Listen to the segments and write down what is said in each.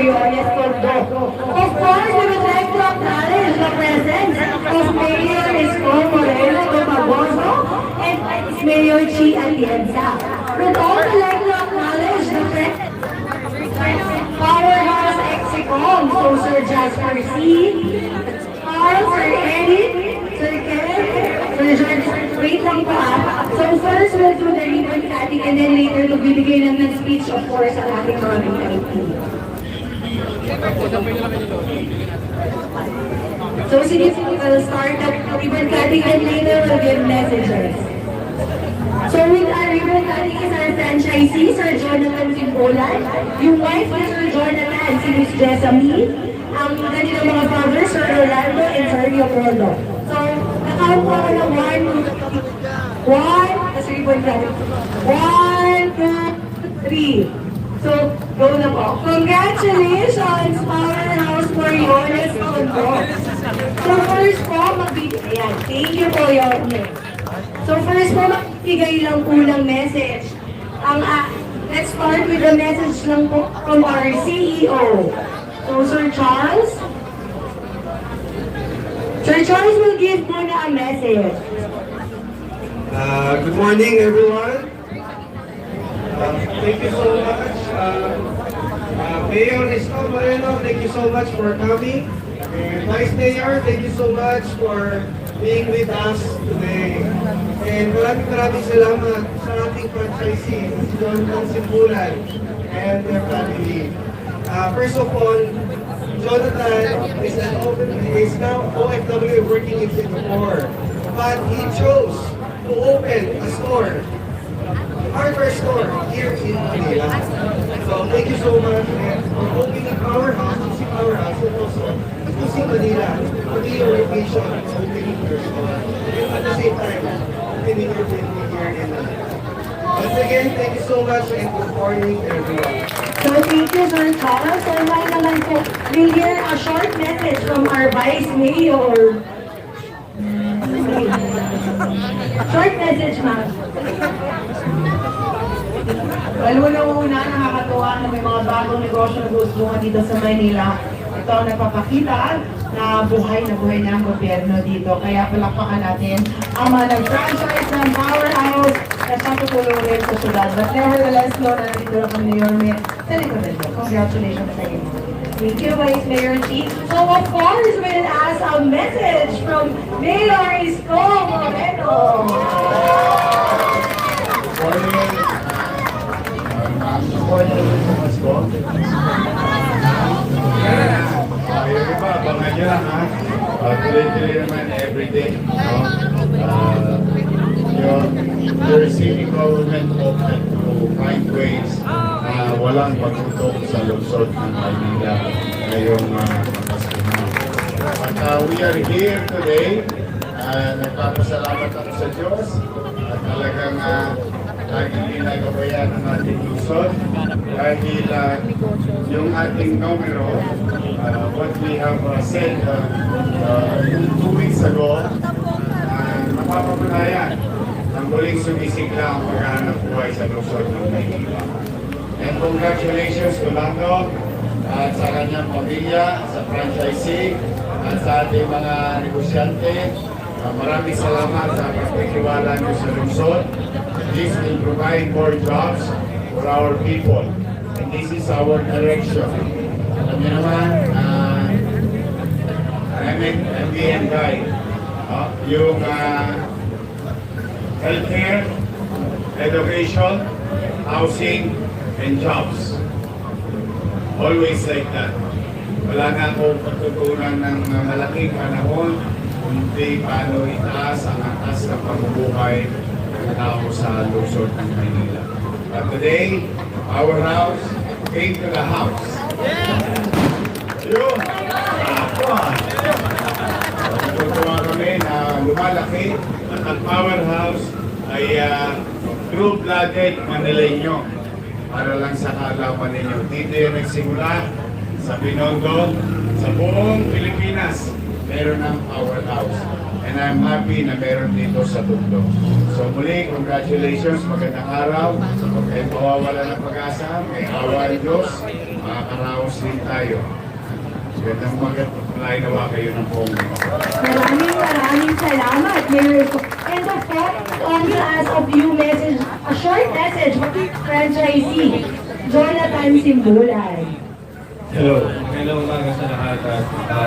Moriones Tondo. Of course, we would like to acknowledge the presence of Mayor Isko Moreno Tomagoso and Mayor Chi Atienza. We'd also like to acknowledge the Powerhouse Exicom, so Sir Jasper C., Carl, Sir Eric, Sir Kevin, Sir George, wait lang po So first, we'll do the ribbon cutting and then later magbibigay ng speech, of course, ang ating mga committee. So sige, we'll start the ribbon cutting and later we'll give messages. So with our ribbon cutting is our franchisee, Sir Jonathan Simbolan, yung wife ni Sir Jonathan, si Miss Jessamine, ang kanilang mga fathers, Sir Rolando and Sir Leopoldo. So, nakaupo ko ng 1, 2, 3. So, go na po. Congratulations, Powerhouse Moriones Tondo. So, first po, ayan, thank you po, Yorme. So, first po, magbigay lang po ng message. Let's start with the message lang po from our CEO. So, Sir Charles. Sir Charles will give muna a message. Good morning, everyone. Thank you so much. Mayor Isko Moreno, thank you so much for coming. And Vice Mayor, thank you so much for being with us today. And maraming salamat sa ating franchisee, Jonathan Simbulan, and their family. First of all, Jonathan is now OFW working in Singapore, but he chose to open a store, hardware store here in Manila. So thank you so much for opening Powerhouse, UC Powerhouse, and also UC Manila to be your location, opening your store, and at the same time, opening your business here in Manila. Once again, thank you so much and good morning everyone. So thank you, Sir Charles. So ngayon naman po, we'll hear a short message from our Vice Mayor. Short message, ma'am. Well, una nakakatuwa na may mga bagong negosyo na gustuhan dito sa Manila. Ito ang nagpapakita na buhay na ang gobyerno dito. Kaya palakpakan natin ang mga nag-franchise ng Powerhouse na sa tutulungin sa syudad. But nevertheless, Lord, nandito na kami ni Yorme sa likod nito. Congratulations sa inyo. Thank you, Vice Mayor Chi. So of course, we'll ask a message from Mayor Isko Moreno. Yung iba, abangan nyo lang ha. Tuloy-tuloy naman everyday. Your city government open to find ways na walang pagtutok sa lungsod ng Maynila ngayong Pasko. At we are here today. Nagpapasalamat ako sa Diyos at talagang laging ginagabayan ng ating lungsod dahil yung ating numero, what we have said 2 weeks ago, napapatunayan ang muling sumisigla ang paghahanap buhay sa lungsod ng Maynila. And congratulations to Lando at sa kanyang pamilya, sa franchisee, at sa ating mga negosyante. Maraming salamat sa pagkikiwala niyo sa lungsod. This will provide more jobs for our people. And this is our direction. Alam niyo naman, MBN guy, yung healthcare, education, housing, and jobs. Always like that. Wala na akong pagtutunan ng malaking panahon kundi paano itaas ang atas ng pamumuhay ng tao sa lungsod ng Maynila. But today, our house came to the house. Yun! Natutuwa kami na lumalaki at ang Powerhouse ay true-blooded Manileño. Para lang sa kaalaman ninyo. Dito yung nagsimula sa Binondo, sa buong Pilipinas. Meron ng Powerhouse. And I'm happy na meron dito sa Tondo. So muli, congratulations, magandang araw. Huwag kayong mawawala ng pag-asa, may awa ng Diyos. makakaraos din tayo. Gandang nawa kayo ng phone. Maraming salamat, Mayor. And of course, only ask of you message, a short message from franchisee, Jonathan Simbulay. Hello umaga sa lahat at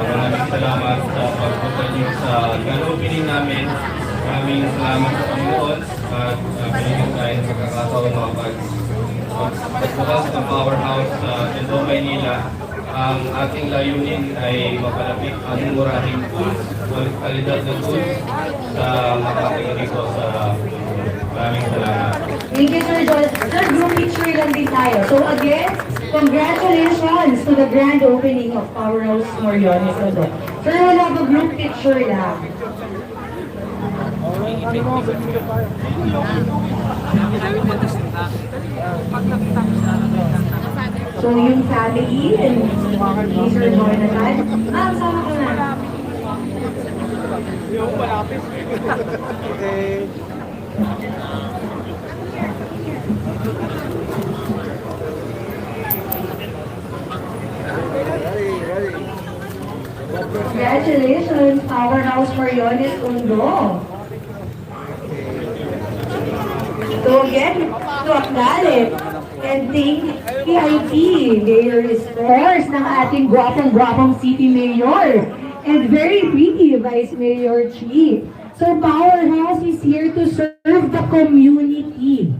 maraming salamat sa pagpunta niyo sa grand opening namin. Maraming salamat sa Panginoon at binigyan tayo ng pagkakataon pagbukas ng powerhouse sa Tondo, Maynila. Ang ating layunin ay mapalapit ang murahing tools, kalidad ng tools sa makakating dito sa maraming salamat. Thank you, Sir John. Sir, group picture lang din tayo. So again, congratulations to the grand opening of Powerhouse Moriones. Sir, wala ba group picture lang? So yung family and Sir Jonathan, sama ko na. Congratulations, Powerhouse Moriones Tondo. So again, to acknowledge and thank PIP, Mayor Stores ng ating gwapong-gwapong City Mayor and very pretty Vice Mayor Chi. So Powerhouse is here to serve the community.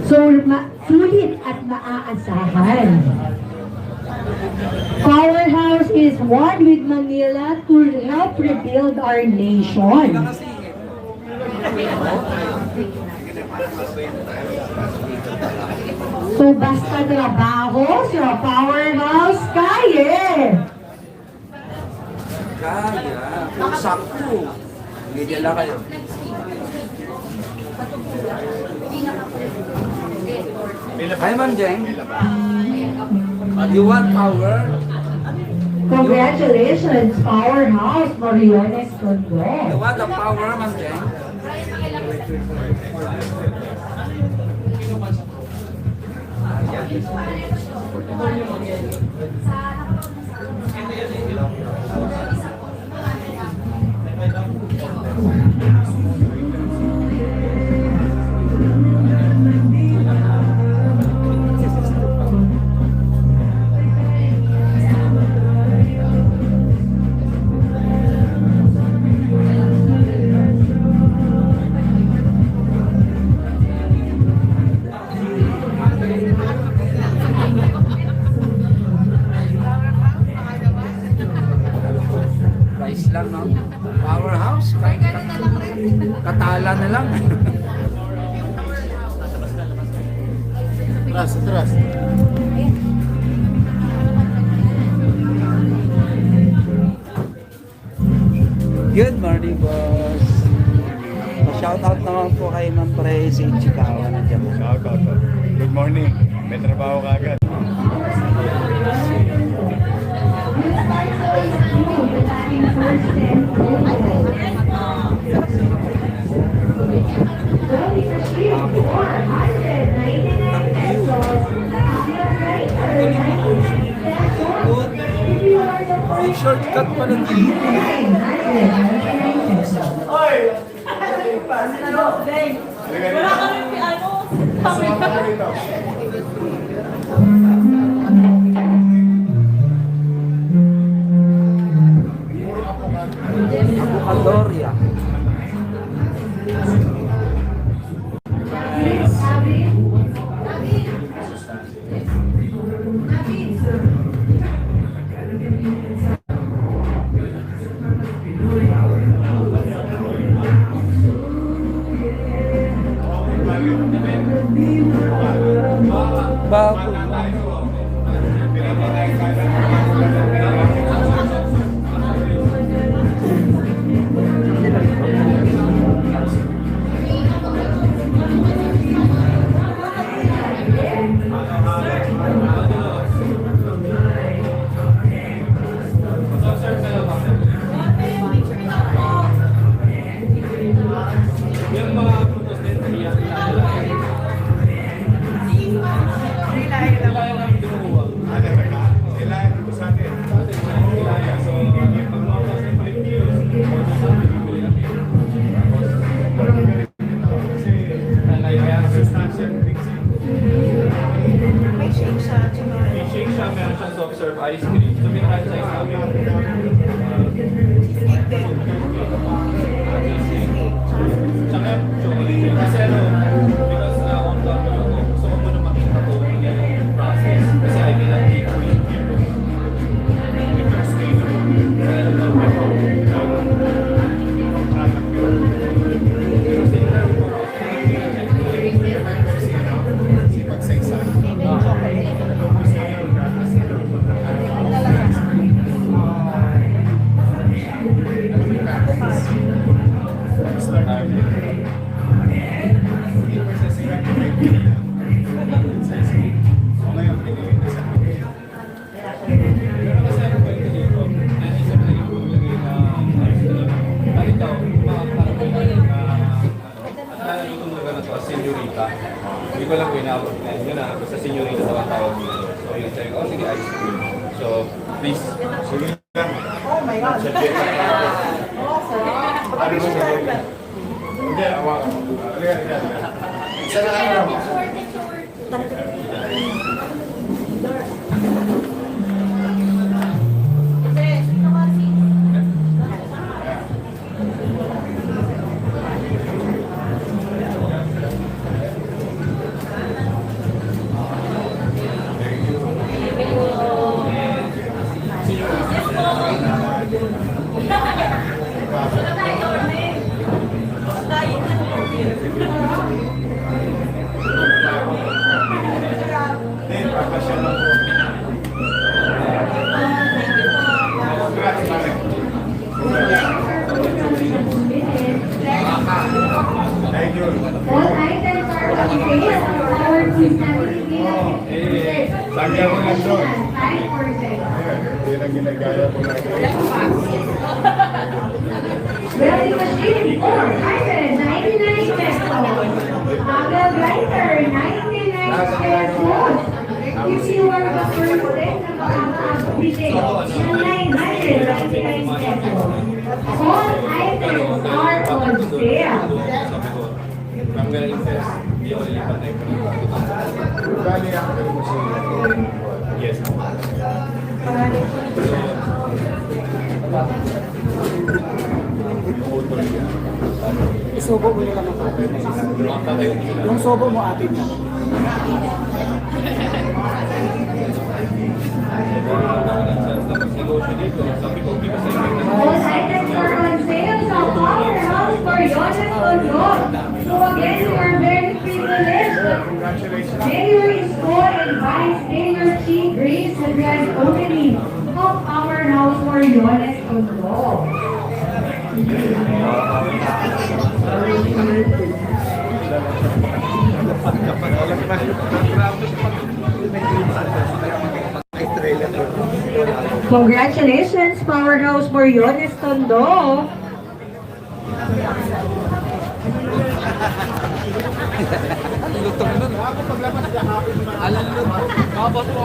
So sulit at maaasahan. Powerhouse is one with Manila to help rebuild our nation. So basta trabaho sa Powerhouse, kaya! Kung sakto. Hindi lang kayo. Hi, Ma'am Jeng. You want power? Congratulations, Powerhouse Moriones You Tondo. want the power, Ma'am Jeng? Price lang, no? Powerhouse? Katala na lang. Atras. Good morning, boss. Shoutout naman po kay Ma'am Pre si Chikawa na dyan. Shoutout. Good morning. May trabaho ka agad. May shortcut pa ng Adoria. Bago. Senyorita. Hindi ko lang po inaabot na yun na sa senyorita sa tawag dito. So yun, sabi ko, oh sige, ice cream. So, please. Oh my God. Hindi, awa. Isa na kayo. Thank you. All items are on sale at our Sagya mo lang doon. 5%. Hindi na ginagaya ko na. Welding machine, 499 pesos. Angle grinder, 99 pesos. If you are the first set na makakabili ng 999 pesos. All items are on sale. Sabi ko, I'm gonna invest. Hindi ako lilipat na ito. Bali ako mo si Yes. Isubo mo nila ng ate. Yung sobo mo ate niya. Tapos negosyo dito. Sabi ko, di ba sa inyo? All items are on sale sa Powerhouse for Yones Tondo. So again, you are very privileged. Mayor Isko invites Mayor Chief Grace to grand opening of Powerhouse for Yones Tondo. Congratulations, Powerhouse for Yones Tondo. Lutong nun. Alam nun. Mabot mo.